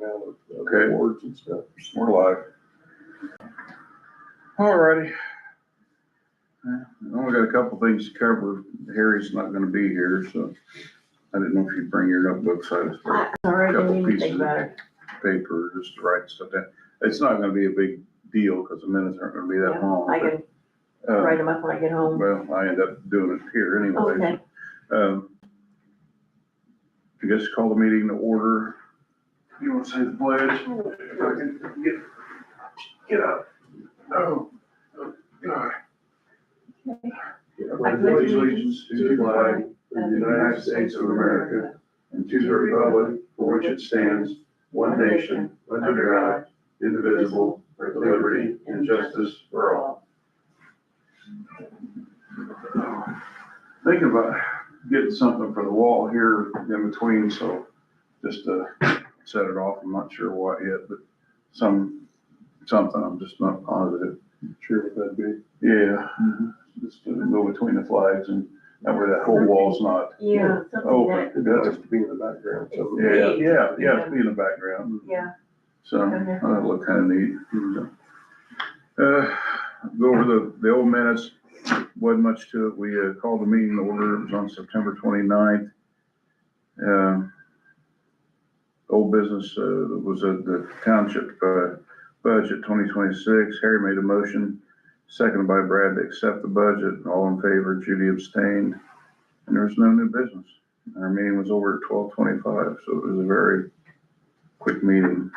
down of Okay. awards and stuff. We're live. Alrighty. I only got a couple things to cover. Harry's not gonna be here, so I didn't know if you'd bring your notebook, so I just brought Sorry, I Couple didn't even pieces think about it. paper just to write stuff down. It's not gonna be a big deal, because the minutes aren't gonna be that Yeah, long. I can but, write them up when I get home. Well, I end up doing it here anyway. Okay. I guess call the meeting to order. You wanna say the pledge? If I can get up. Oh, God. I pledge Allegiance to the flag of the United States of America and to the republic for which it stands, one nation, under God, indivisible, with liberty and justice for all. Thinking about getting something for the wall here in between, so just to set it off, I'm not sure what yet, but something, I'm just not positive. Sure what that'd be. Yeah, just to go between the flags and that way that whole wall's not. Yeah, something Oh, that, It does have to be in the background, so. Yeah, it's be in the background. yeah. So, Okay. that'll look kind of neat. Go over the old minutes, wasn't much to it. We called the meeting to order, it was on September 29th. Old business was the township budget 2026. Harry made a motion, seconded by Brad to accept the budget. All in favor, Judy abstained, and there was no new business. Our meeting was over at 12:25, so it was a very quick meeting.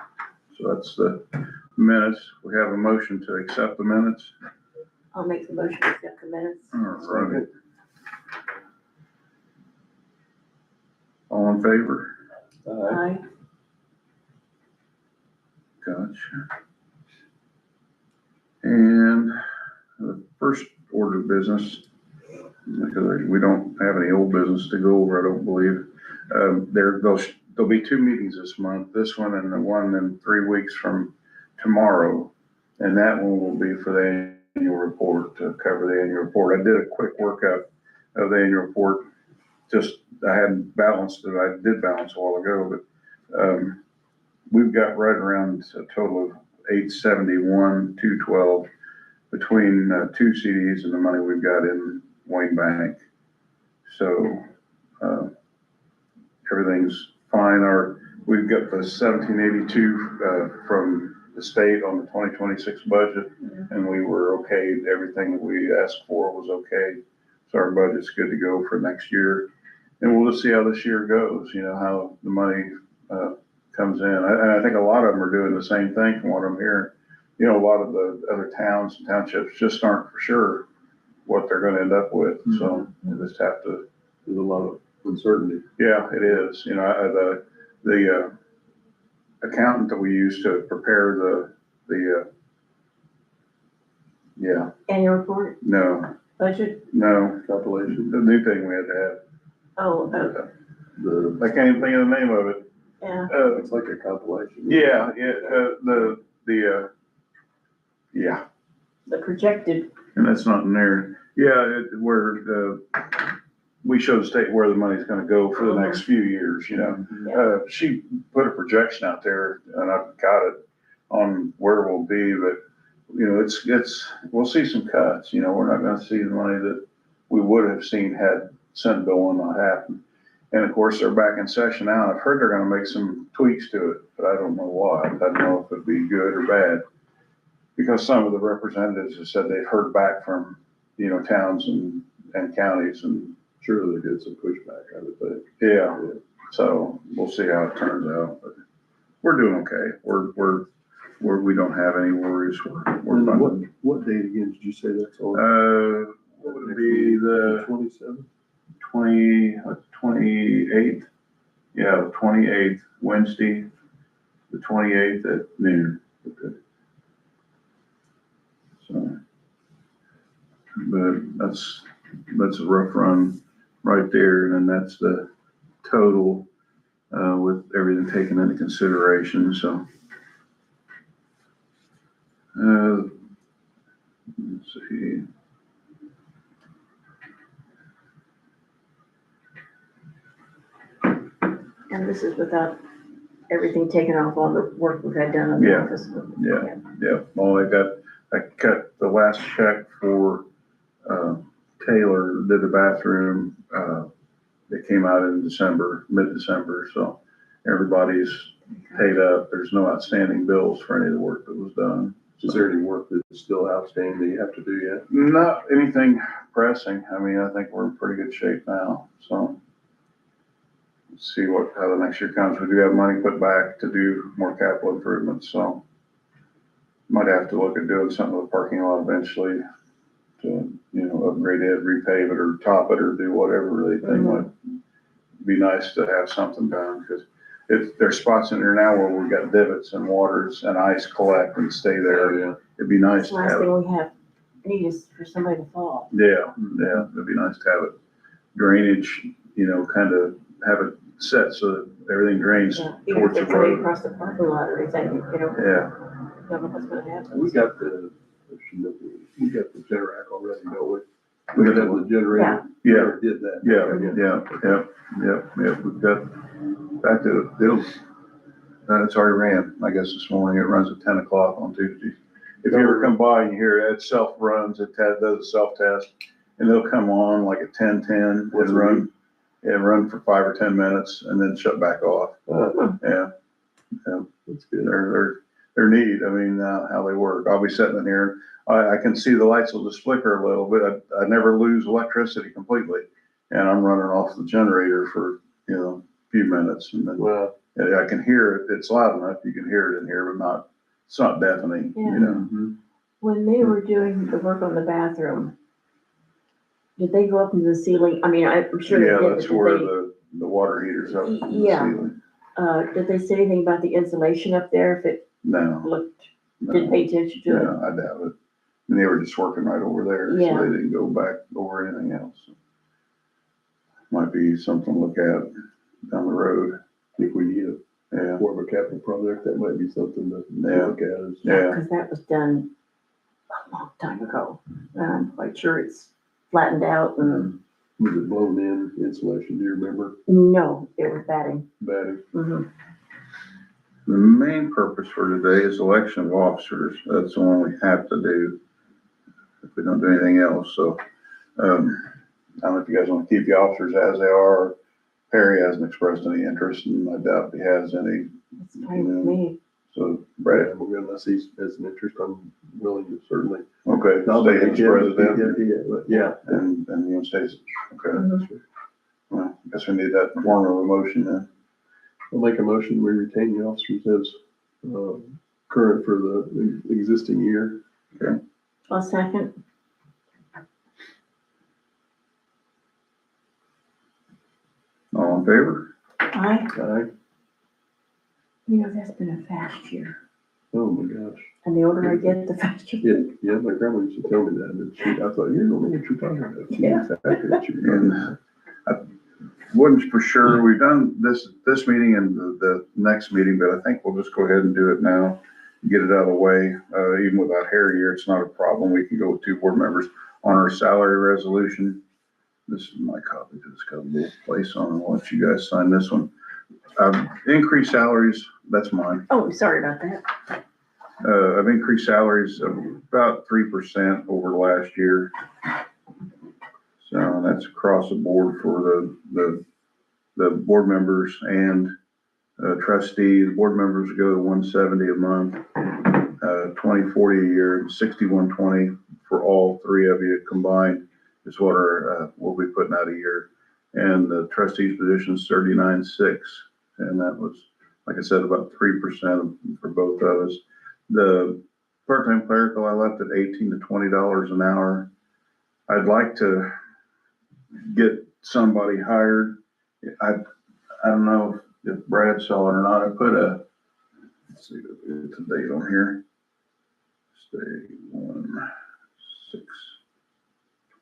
So that's the minutes. We have a motion to accept the minutes. I'll make the motion to accept the minutes. All right. All in favor? Aye. Gotcha. And the first order of business, because we don't have any old business to go over, I don't believe. There'll be two meetings this month, this one and the one in 3 weeks from tomorrow. And that one will be for the annual report, to cover the annual report. I did a quick workup of the annual report. Just, I hadn't balanced it. I did balance a while ago, but we've got right around a total of 871, 212 between two CDs and the money we've got in Wayne Bank. So everything's fine. We've got the 1782 from the state on the 2026 budget, and we were okay. Everything that we asked for was okay. So our budget's good to go for next year. And we'll just see how this year goes, how the money comes in. And I think a lot of them are doing the same thing from what I'm hearing. A lot of the other towns and townships just aren't for sure what they're gonna end up with. So we'll just have to. There's a lot of uncertainty. Yeah, it is. The accountant that we use to prepare the Annual report, no, Compilation. the new thing we had to have. oh, I can't even think of the name of it. yeah, It's like a compilation. the projected, And that's not in there. Yeah, where we show the state where the money's gonna go for the next few years, She put a projection out there, and I've got it on where we'll be, but, we'll see some cuts, we're not gonna see the money that we would have seen had Senate Bill 1 not happened. And of course, they're back in session now. I've heard they're gonna make some tweaks to it, but I don't know why. I don't know if it'd be good or bad. Because some of the representatives have said they've heard back from, towns and counties, and Surely they did some pushback, I would think. yeah, so we'll see how it turns out, but we're doing okay. We don't have any worries. We're And fine. what date again did you say that's on? What would it be, the 27th? 28th? Yeah, the 28th, Wednesday, the 28th at noon. Okay. So, but that's a rough run right there, and then that's the total, with everything taken into consideration, so. Let's see. and this is without everything taken off all the work we've had done on the Yeah. office. Yeah, well, I cut the last check for, Taylor, did the bathroom, it came out in December, mid-December, so everybody's paid up. There's no outstanding bills for any of the work that was done. Is there any work that's still outstanding that you have to do yet? Not anything pressing. I mean, I think we're in pretty good shape now, so. Let's see how the next year comes. We do have money put back to do more capital improvements, so. Might have to look at doing something with the parking lot eventually to, upgrade it, repave it, or top it, or do whatever they think might be nice to have something done, because there's spots in there now where we've got divots and waters and ice collect and stay there. Yeah. It'd be nice That's to the last have. thing we have, need is for somebody to fall. Yeah, it'd be nice to have it drainage, kind of have it set so that everything drains Yeah, even if towards the they're coming road. across the parking lot or anything, Yeah, don't know what's gonna happen. We got the Generac already, don't we? We have the generator. Yeah. We already did that. yeah, we've got, in fact, it's already ran, I guess, this morning. It runs at 10 o'clock on Tuesdays. If you ever come by and you hear it self-runs, does a self-test, and they'll come on like at 10:10 What's it and run for 5 or 10 minutes and then shut back off. Yeah, That's good. they're neat. I mean, how they work. I'll be sitting in here, I can see the lights will just flicker a little bit. I never lose electricity completely. And I'm running off the generator for, a few minutes, and then Well, I can hear it. It's loud enough. You can hear it in here, but it's not deafening, Yeah. When they were doing the work on the bathroom, did they go up into the ceiling? I mean, I'm sure they Yeah, did, that's but where did the water heater's up in the Yeah. ceiling. did they say anything about the insulation up there? If it No, looked, didn't pay attention to it? no, I doubt it. And they were just working right over there, Yeah. so they didn't go back over anything else. Might be something to look at down the road. if we need Yeah, more of a capital project, that might be something to Yeah. look at. Yeah. Because that was done a long time ago. And I'm quite sure it's flattened out and, Was it blown in insulation, do you remember? no, it was batting. Batting? Mhm. the main purpose for today is election of officers. That's the one we have to do if we don't do anything else. So, I don't know if you guys want to keep the officers as they are. Perry hasn't expressed any interest, and I doubt he has any. It's fine with me. So, Brad, Well, unless he has an interest, I'm willing to certainly. okay, stay as president, Yeah. and you stay, okay. Mhm. Well, I guess we need that form of a motion then. I'll make a motion, we retain the officers as, current for the existing year. A second. All in favor? Aye. That's been a fast year. Oh, my gosh. And the older I get, the faster. Yeah, my grandma used to tell me that, and I thought, you don't know what you're talking about. She Yeah. exactly what you're talking about. Wasn't for sure. We've done this meeting and the next meeting, but I think we'll just go ahead and do it now. Get it out of the way. Even without Harry here, it's not a problem. We can go with 2 board members on our salary resolution. This is my copy. It's got a little place on it. I'll let you guys sign this one. Increased salaries, that's mine. Oh, sorry about that. I've increased salaries of about 3% over last year. So that's across the board for the board members and trustee. The board members go to 170 a month, 2040 a year, and 6120 for all 3 of you combined is what we'll be putting out a year. And the trustee's position is 39.6, and that was, like I said, about 3% for both of us. The part-time clerical, I left at $18 to $20 an hour. I'd like to get somebody hired. I don't know if Brad saw it or not. I put let's see, it's a date on here. Stay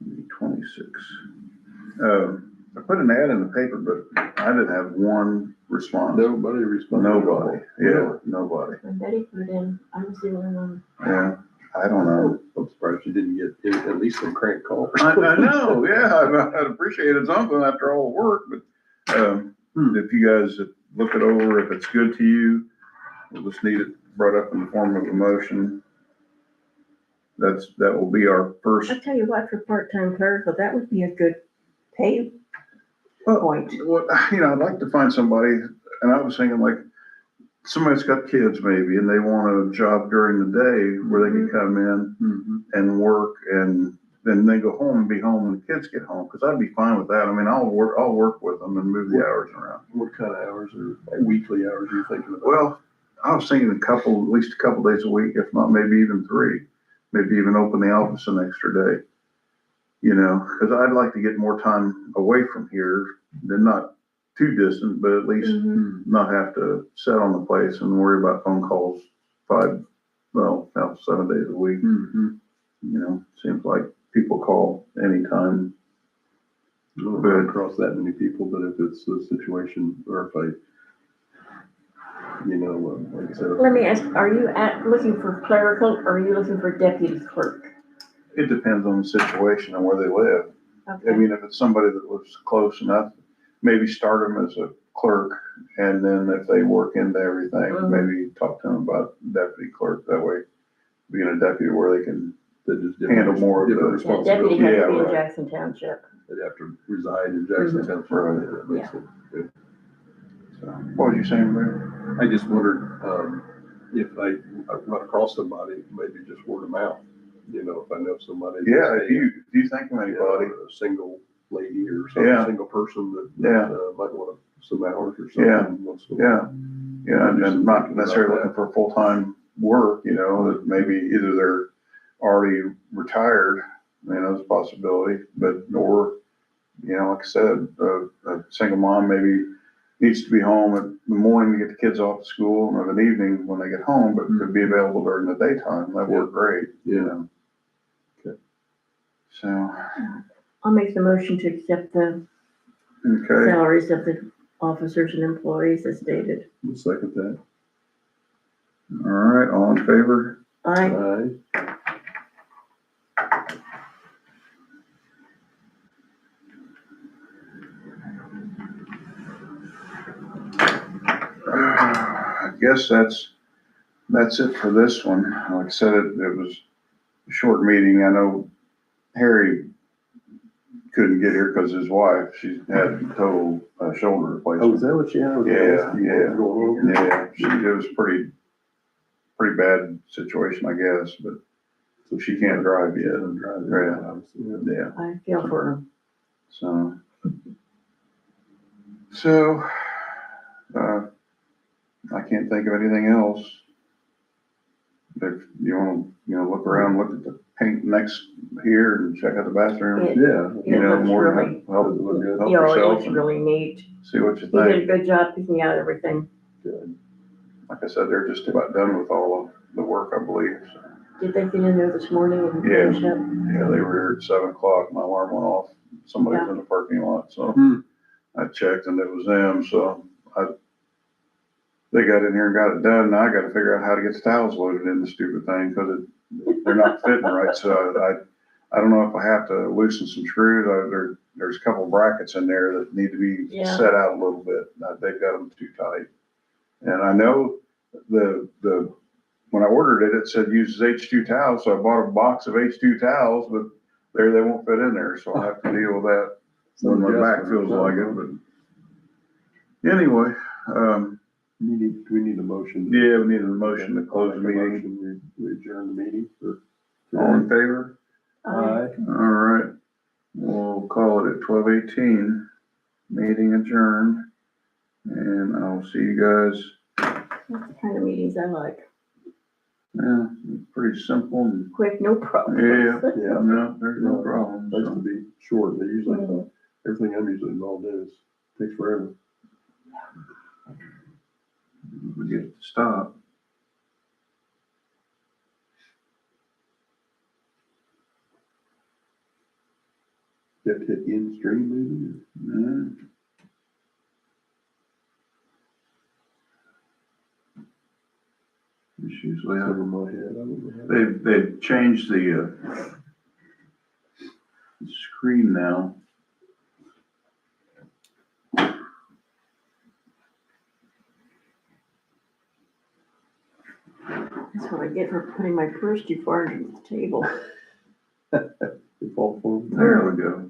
1/6/2026. I put an ad in the paper, but I didn't have one response. Nobody responded. Nobody. Yeah, nobody. When Betty put in, I was the only one. Yeah, I don't know. I'm surprised you didn't get at least some crank calls. I know, yeah, I'd appreciated something after all the work, but if you guys look it over. If it's good to you, we'll just need it brought up in the form of a motion. That will be our first. I'll tell you what, for part-time clerical, that would be a good pay point. Well, I'd like to find somebody, and I was thinking like, somebody's got kids maybe, and they want a job during the day where they can come in and work, and then they go home and be home when the kids get home, because I'd be fine with that. I mean, I'll work with them and move the hours around. What kind of hours or weekly hours are you thinking about? Well, I was thinking at least a couple days a week, if not maybe even 3, maybe even open the office an extra day. Because I'd like to get more time away from here, then not too distant, but at least not have to sit on the place and worry about phone calls 7 days a week. Seems like people call anytime. I don't run across that many people, but if it's a situation, or if like I said. Let me ask, are you looking for clerical, or are you looking for deputy clerk? It depends on the situation and where they live. Okay. I mean, if it's somebody that lives close enough, maybe start them as a clerk, and then if they work into everything, maybe talk to them about deputy clerk. That way, being a deputy where they can handle more of the Yeah, responsibility. deputy has to be in right. Jackson Township. They'd have to reside in Jackson Township. Right. That makes it good. So, what was you saying, Brad? I just wondered, if I run across somebody, maybe just word of mouth, if I know somebody. Yeah, if you think of anybody. A single lady or some single person that might want some hours or something. Once in a while. And not necessarily looking for full-time work, that maybe either they're already retired, there's a possibility, or, like I said, a single mom maybe needs to be home in the morning to get the kids off to school, and of an evening when they get home, but could be available during the daytime. That worked great, Okay. So, I'll make the motion to accept the okay. salaries of the officers and employees as stated. We'll second that. All right, all in favor? Aye. I guess that's it for this one. Like I said, it was a short meeting. I know Harry couldn't get here because his wife, she had total shoulder replacement. Oh, is that what she had? Yeah. Going on? Yeah, it was pretty bad situation, I guess, but so she can't drive yet. Yeah. I feel for them. So, I can't think of anything else. If you want to, look around, look at the paint next here and check out the bathroom. Yeah. It looks more really, help Does it look good? help it yourself looks and really neat. see what you You did a think. good job picking out everything. Good. Like I said, they're just about done with all of the work, I believe. So, Did they get in there this morning and Yeah. finish up? yeah, they were here at 7:00. My alarm went off. Somebody was in the parking lot, so I checked and it was them. So they got in here and got it done. Now I got to figure out how to get the towels loaded in the stupid thing because they're not fitting right. So I don't know if I have to loosen some screws. There's a couple brackets in there that need to be set out a little bit. They've got them too tight. And I know when I ordered it, it said uses H2 towels. So I bought a box of H2 towels, but they won't fit in there. So I'll have to deal with that when my back feels like it. But anyway, Do we need a motion? yeah, we need a motion to close the meeting. We adjourn the meeting for All in favor? Aye. All right, we'll call it at 12:18. Meeting adjourned. And I'll see you guys. That's the kind of meetings I like. Yeah, pretty simple and Quick, no problem. Yeah. Yeah. no, there's no problem. Likes to be short. They usually, Mhm. everything I'm usually involved in takes forever. We get to stop. You have to hit end stream maybe? Yeah. It's usually Or how over my head. I don't know. they've changed the screen now. That's what I get for putting my purse too far under the table. Default form. There we go.